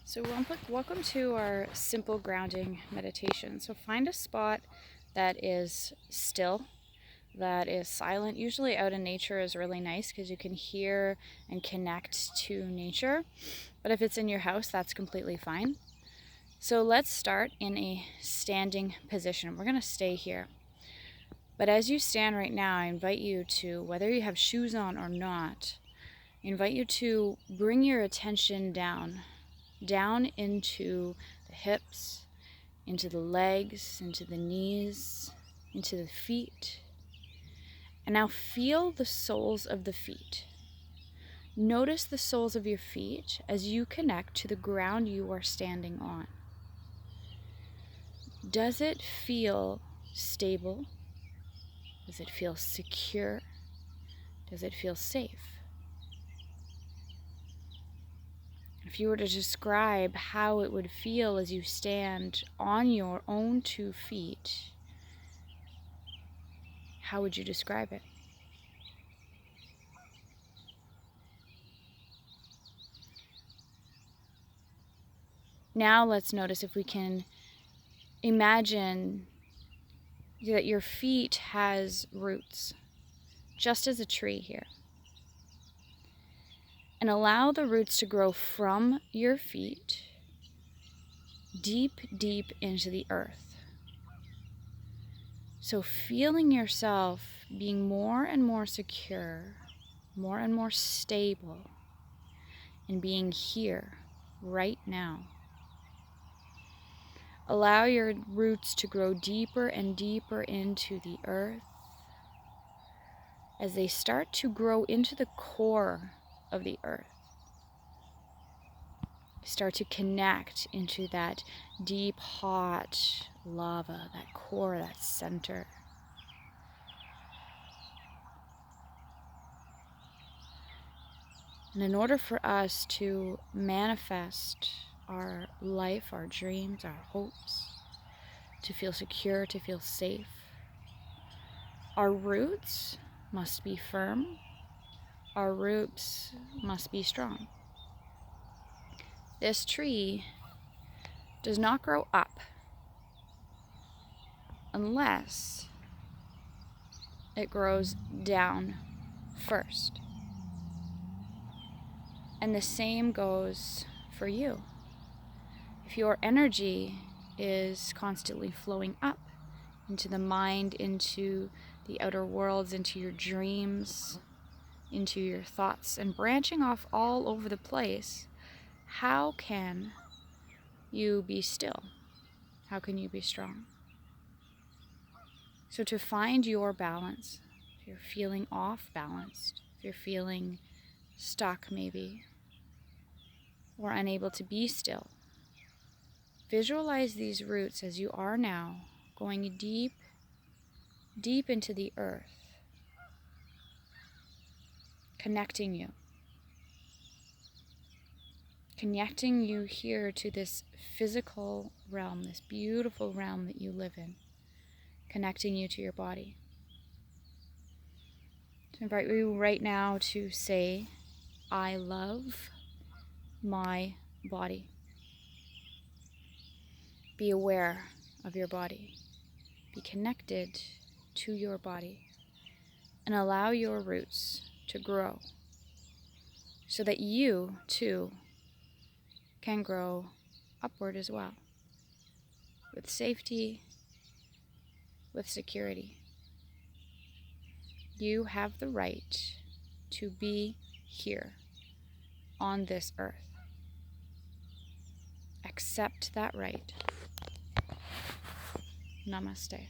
So welcome to our simple grounding meditation. So find a spot that is still, that is silent. Usually out in nature is really nice because you can hear and connect to nature. But if it's in your house, that's completely fine. So let's start in a standing position. We're going to stay here. But as you stand right now, I invite you to, whether you have shoes on or not, I invite you to bring your attention down into the hips, into the legs, into the knees, into the feet. And now feel the soles of the feet. Notice the soles of your feet as you connect to the ground you are standing on. Does it feel stable? Does it feel secure? Does it feel safe? If you were to describe how it would feel as you stand on your own 2 feet, how would you describe it? Now let's notice if we can imagine that your feet has roots, just as a tree here. And allow the roots to grow from your feet deep, deep into the earth. So feeling yourself being more and more secure, more and more stable, and being here right now. Allow your roots to grow deeper and deeper into the earth as they start to grow into the core of the earth. Start to connect into that deep, hot lava, that core, that center. And in order for us to manifest our life, our dreams, our hopes, to feel secure, to feel safe, our roots must be firm. Our roots must be strong. This tree does not grow up unless it grows down first. And the same goes for you. If your energy is constantly flowing up into the mind, into the outer worlds, into your dreams, into your thoughts, and branching off all over the place, how can you be still? How can you be strong? So to find your balance, if you're feeling off balanced, if you're feeling stuck maybe, or unable to be still, visualize these roots as you are now, going deep, deep into the earth, connecting you here to this physical realm, this beautiful realm that you live in, connecting you to your body. To invite you right now to say, I love my body. Be aware of your body. Be connected to your body. And allow your roots to grow so that you, too, can grow upward as well. With safety, with security. You have the right to be here on this earth. Accept that right. Namaste.